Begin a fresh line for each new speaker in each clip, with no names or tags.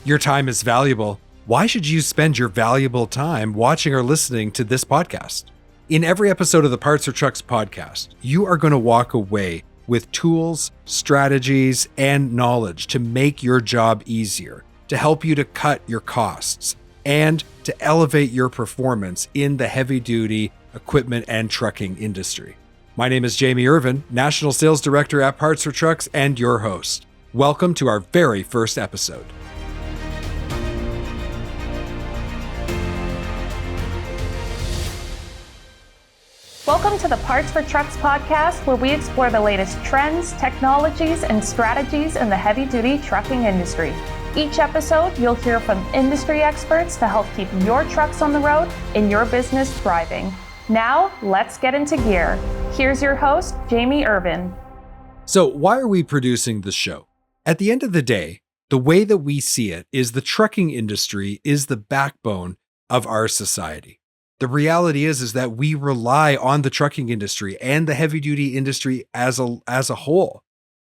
Your time is valuable. Why should you spend your valuable time watching or listening to this podcast? In every episode of the Parts for Trucks podcast, you are going to walk away with tools, strategies, and knowledge to make your job easier, to help you to cut your costs, and to elevate your performance in the heavy-duty equipment and trucking industry. My name is Jamie Irvine, National Sales Director at Parts for Trucks and your host. Welcome to our very first episode.
Welcome to the Parts for Trucks podcast, where we explore the latest trends, technologies, and strategies in the heavy-duty trucking industry. Each episode, you'll hear from industry experts to help keep your trucks on the road and your business thriving. Now, let's get into gear. Here's your host, Jamie Irvine.
So, why are we producing this show? At the end of the day, the way that we see it is the trucking industry is the backbone of our society. The reality is that we rely on the trucking industry and the heavy-duty industry as a whole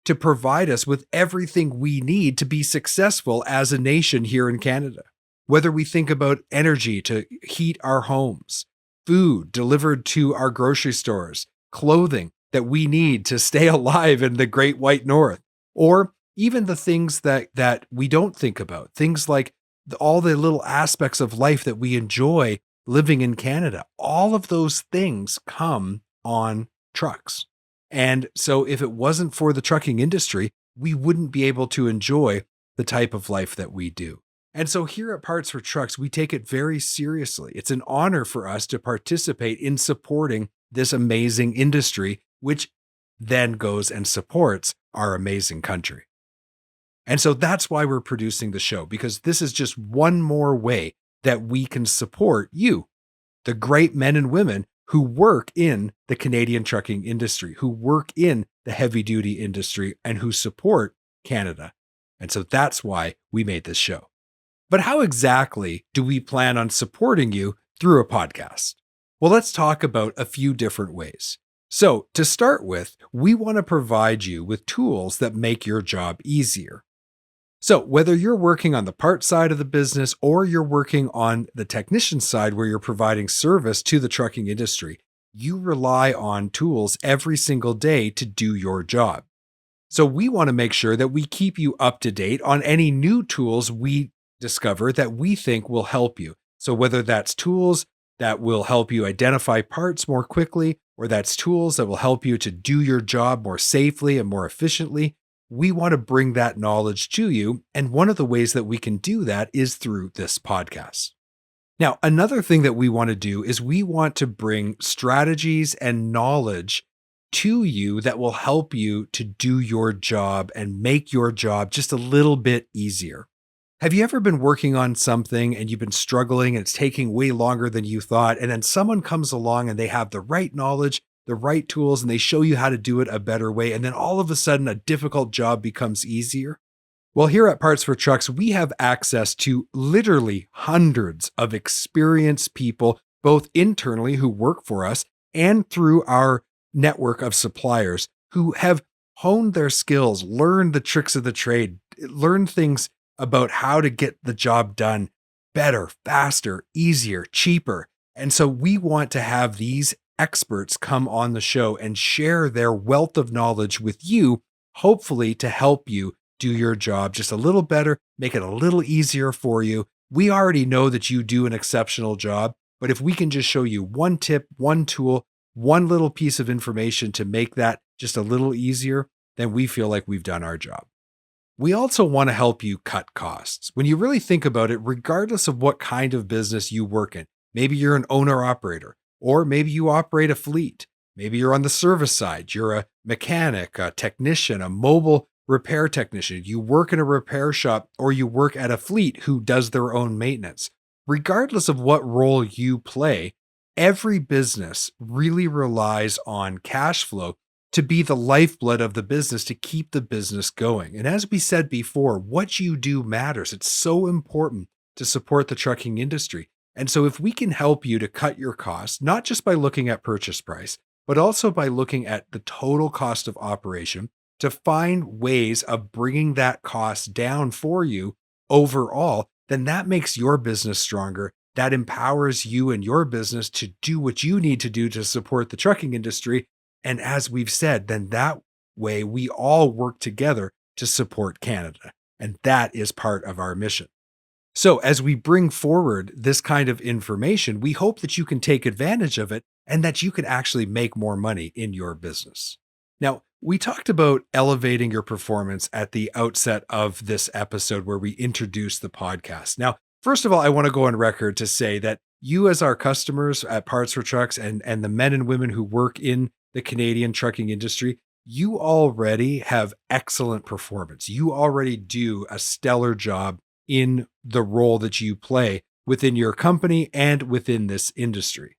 to provide us with everything we need to be successful as a nation here in Canada. Whether we think about energy to heat our homes, food delivered to our grocery stores, clothing that we need to stay alive in the Great White North, or even the things that we don't think about, things like all the little aspects of life that we enjoy living in Canada, all of those things come on trucks. And so if it wasn't for the trucking industry, we wouldn't be able to enjoy the type of life that we do. And so here at Parts for Trucks, we take it very seriously. It's an honor for us to participate in supporting this amazing industry, which then goes and supports our amazing country. And so that's why we're producing the show, because this is just one more way that we can support you, the great men and women who work in the Canadian trucking industry, who work in the heavy-duty industry, and who support Canada. And so that's why we made this show. But how exactly do we plan on supporting you through a podcast? Well, let's talk about a few different ways. So to start with, we want to provide you with tools that make your job easier. So whether you're working on the part side of the business or you're working on the technician side where you're providing service to the trucking industry, you rely on tools every single day to do your job. So we want to make sure that we keep you up to date on any new tools we discover that we think will help you. So whether that's tools that will help you identify parts more quickly, or that's tools that will help you to do your job more safely and more efficiently, we want to bring that knowledge to you, and one of the ways that we can do that is through this podcast. Now, another thing that we want to do is we want to bring strategies and knowledge to you that will help you to do your job and make your job just a little bit easier. Have you ever been working on something and you've been struggling and it's taking way longer than you thought, and then someone comes along and they have the right knowledge, the right tools, and they show you how to do it a better way, and then all of a sudden a difficult job becomes easier? Well, here at Parts for Trucks, we have access to literally hundreds of experienced people, both internally who work for us and through our network of suppliers who have honed their skills, learned the tricks of the trade, learned things about how to get the job done better, faster, easier, cheaper. And so we want to have these experts come on the show and share their wealth of knowledge with you, hopefully to help you do your job just a little better, make it a little easier for you. We already know that you do an exceptional job, but if we can just show you one tip, one tool, one little piece of information to make that just a little easier, then we feel like we've done our job. We also want to help you cut costs. When you really think about it, regardless of what kind of business you work in, maybe you're an owner-operator, or maybe you operate a fleet. Maybe you're on the service side. You're a mechanic, a technician, a mobile repair technician. You work in a repair shop, or you work at a fleet who does their own maintenance. Regardless of what role you play, every business really relies on cash flow to be the lifeblood of the business, to keep the business going. And as we said before, what you do matters. It's so important to support the trucking industry. And so if we can help you to cut your costs, not just by looking at purchase price, but also by looking at the total cost of operation to find ways of bringing that cost down for you overall, then that makes your business stronger. That empowers you and your business to do what you need to do to support the trucking industry. And as we've said, then that way we all work together to support Canada. And that is part of our mission. So as we bring forward this kind of information, we hope that you can take advantage of it and that you can actually make more money in your business. Now, we talked about elevating your performance at the outset of this episode where we introduced the podcast. Now, first of all, I want to go on record to say that you as our customers at Parts for Trucks and the men and women who work in the Canadian trucking industry, you already have excellent performance. You already do a stellar job in the role that you play within your company and within this industry.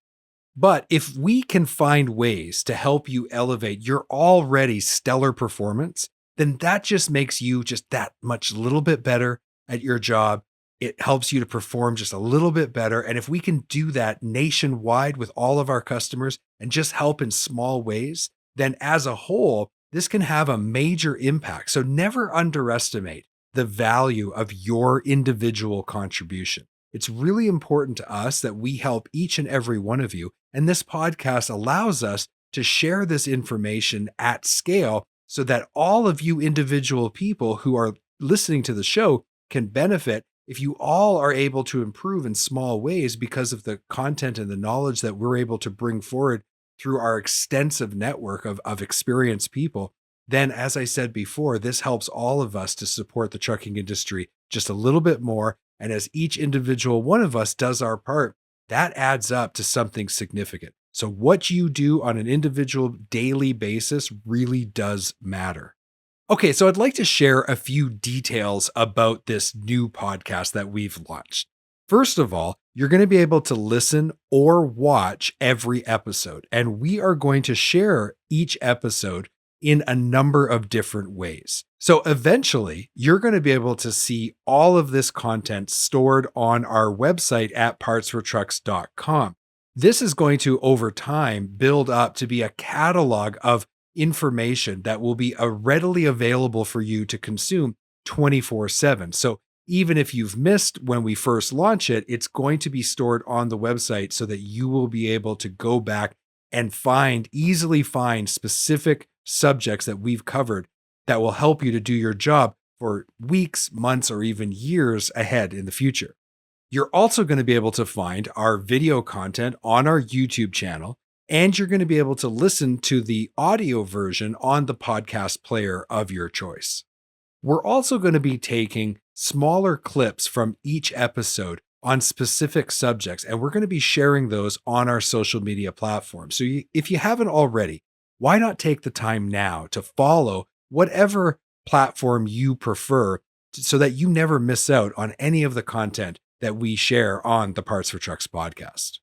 But if we can find ways to help you elevate your already stellar performance, then that just makes you just that much little bit better at your job. It helps you to perform just a little bit better. And if we can do that nationwide with all of our customers and just help in small ways, then as a whole, this can have a major impact. So never underestimate the value of your individual contribution. It's really important to us that we help each and every one of you. And this podcast allows us to share this information at scale so that all of you individual people who are listening to the show can benefit if you all are able to improve in small ways because of the content and the knowledge that we're able to bring forward through our extensive network of experienced people. Then, as I said before, this helps all of us to support the trucking industry just a little bit more. And as each individual one of us does our part, that adds up to something significant. So what you do on an individual daily basis really does matter. Okay, so I'd like to share a few details about this new podcast that we've launched. First of all, you're going to be able to listen or watch every episode, and we are going to share each episode in a number of different ways. So eventually, you're going to be able to see all of this content stored on our website at partsfortrucks.com. This is going to, over time, build up to be a catalog of information that will be readily available for you to consume 24/7. So even if you've missed when we first launch it, it's going to be stored on the website so that you will be able to go back and easily find specific subjects that we've covered that will help you to do your job for weeks, months, or even years ahead in the future. You're also going to be able to find our video content on our YouTube channel, and you're going to be able to listen to the audio version on the podcast player of your choice. We're also going to be taking smaller clips from each episode on specific subjects, and we're going to be sharing those on our social media platforms. So if you haven't already, why not take the time now to follow whatever platform you prefer so that you never miss out on any of the content that we share on the Parts for Trucks podcast.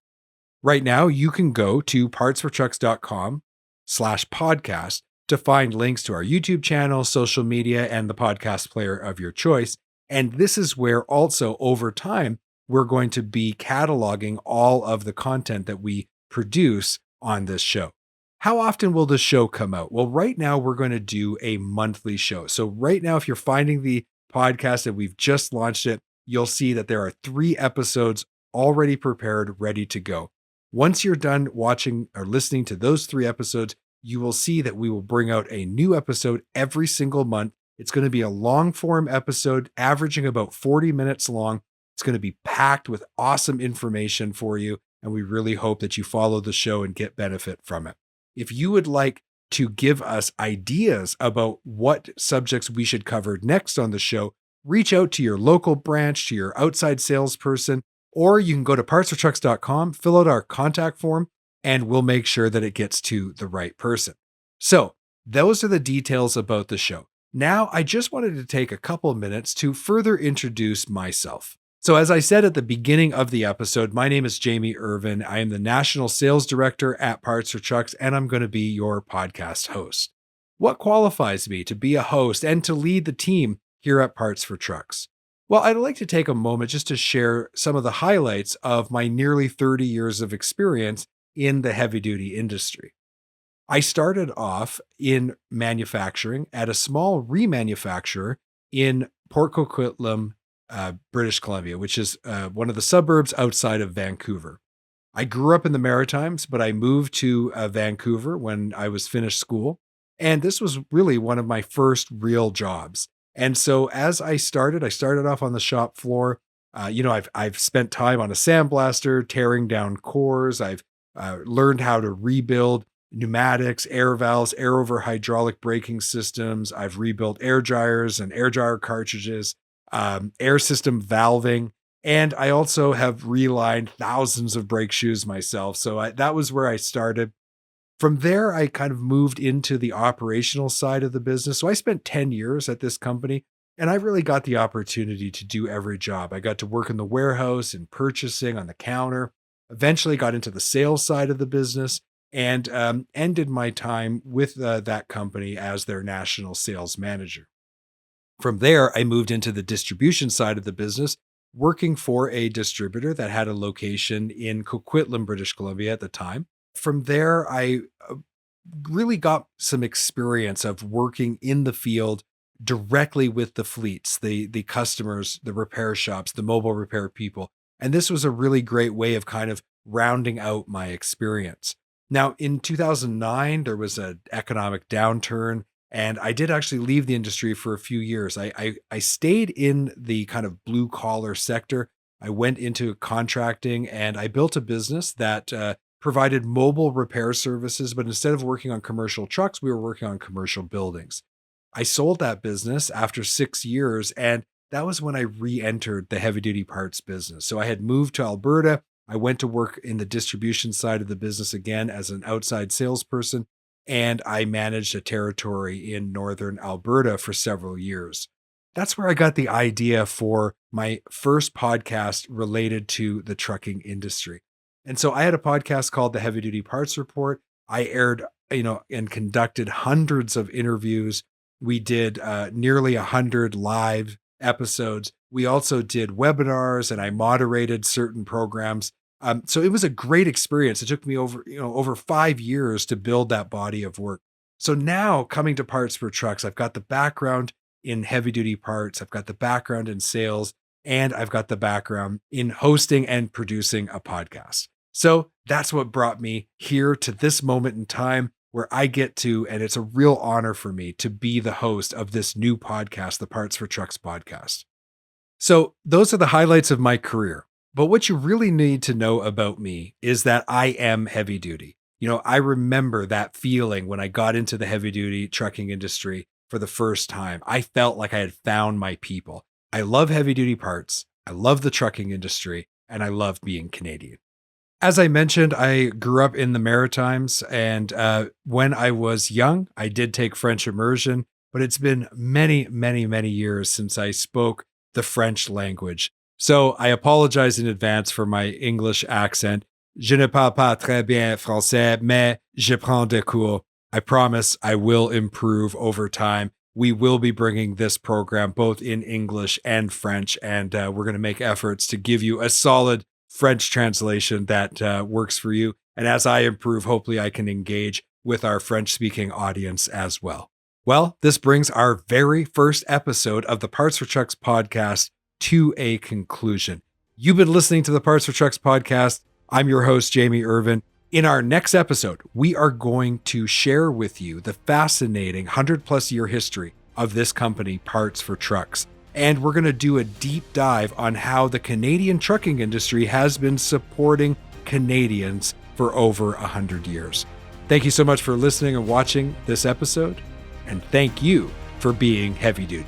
Right now, you can go to partsfortrucks.com/podcast to find links to our YouTube channel, social media, and the podcast player of your choice. And this is where also over time, we're going to be cataloging all of the content that we produce on this show. How often will the show come out? Well, right now we're going to do a monthly show. So right now, if you're finding the podcast and we've just launched it, you'll see that there are 3 episodes already prepared, ready to go. Once you're done watching or listening to those 3 episodes, you will see that we will bring out a new episode every single month. It's going to be a long form episode, averaging about 40 minutes long. It's going to be packed with awesome information for you, and we really hope that you follow the show and get benefit from it. If you would like to give us ideas about what subjects we should cover next on the show, reach out to your local branch, to your outside salesperson, or you can go to partsfortrucks.com, fill out our contact form, and we'll make sure that it gets to the right person. So those are the details about the show. Now, I just wanted to take a couple minutes to further introduce myself. So as I said at the beginning of the episode, my name is Jamie Irvine. I am the National Sales Director at Parts for Trucks, and I'm going to be your podcast host. What qualifies me to be a host and to lead the team here at Parts for Trucks? Well, I'd like to take a moment just to share some of the highlights of my nearly 30 years of experience in the heavy-duty industry. I started off in manufacturing at a small remanufacturer in Port Coquitlam, British Columbia, which is one of the suburbs outside of Vancouver. I grew up in the Maritimes, but I moved to Vancouver when I was finished school. And this was really one of my first real jobs. And so as I started off on the shop floor. I've spent time on a sandblaster, tearing down cores. I've learned how to rebuild pneumatics, air valves, air over hydraulic braking systems. I've rebuilt air dryers and air dryer cartridges, air system valving. And I also have relined thousands of brake shoes myself. So that was where I started. From there, I kind of moved into the operational side of the business. So I spent 10 years at this company, and I really got the opportunity to do every job. I got to work in the warehouse and purchasing on the counter, eventually got into the sales side of the business, and ended my time with that company as their national sales manager. From there, I moved into the distribution side of the business, working for a distributor that had a location in Coquitlam, British Columbia at the time. From there, I really got some experience of working in the field directly with the fleets, the customers, the repair shops, the mobile repair people. And this was a really great way of kind of rounding out my experience. Now, in 2009, there was an economic downturn, and I did actually leave the industry for a few years. I stayed in the kind of blue collar sector. I went into contracting, and I built a business that provided mobile repair services, but instead of working on commercial trucks, we were working on commercial buildings. I sold that business after 6 years, and that was when I re-entered the heavy-duty parts business. So I had moved to Alberta. I went to work in the distribution side of the business again as an outside salesperson, and I managed a territory in northern Alberta for several years. That's where I got the idea for my first podcast related to the trucking industry. And so I had a podcast called the Heavy Duty Parts Report. I aired, and conducted hundreds of interviews. We did nearly 100 live episodes. We also did webinars, and I moderated certain programs. So it was a great experience. It took me over 5 years to build that body of work. So now coming to Parts for Trucks, I've got the background in heavy duty parts. I've got the background in sales, and I've got the background in hosting and producing a podcast. So that's what brought me here to this moment in time where I get to, and it's a real honor for me to be the host of this new podcast, the Parts for Trucks podcast. So those are the highlights of my career. But what you really need to know about me is that I am heavy duty. I remember that feeling when I got into the heavy duty trucking industry for the first time. I felt like I had found my people. I love heavy duty parts. I love the trucking industry, and I love being Canadian. As I mentioned, I grew up in the Maritimes, and when I was young, I did take French immersion, but it's been many, many, many years since I spoke the French language. So I apologize in advance for my English accent. Je ne parle pas très bien français, mais je prends des cours. I promise I will improve over time. We will be bringing this program both in English and French, and we're going to make efforts to give you a solid French translation that works for you. And as I improve, hopefully I can engage with our French-speaking audience as well. Well, this brings our very first episode of the Parts for Trucks podcast to a conclusion. You've been listening to the Parts for Trucks podcast. I'm your host, Jamie Irvine. In our next episode, we are going to share with you the fascinating 100-plus year history of this company, Parts for Trucks. And we're going to do a deep dive on how the Canadian trucking industry has been supporting Canadians for over 100 years. Thank you so much for listening and watching this episode. And thank you for being heavy duty.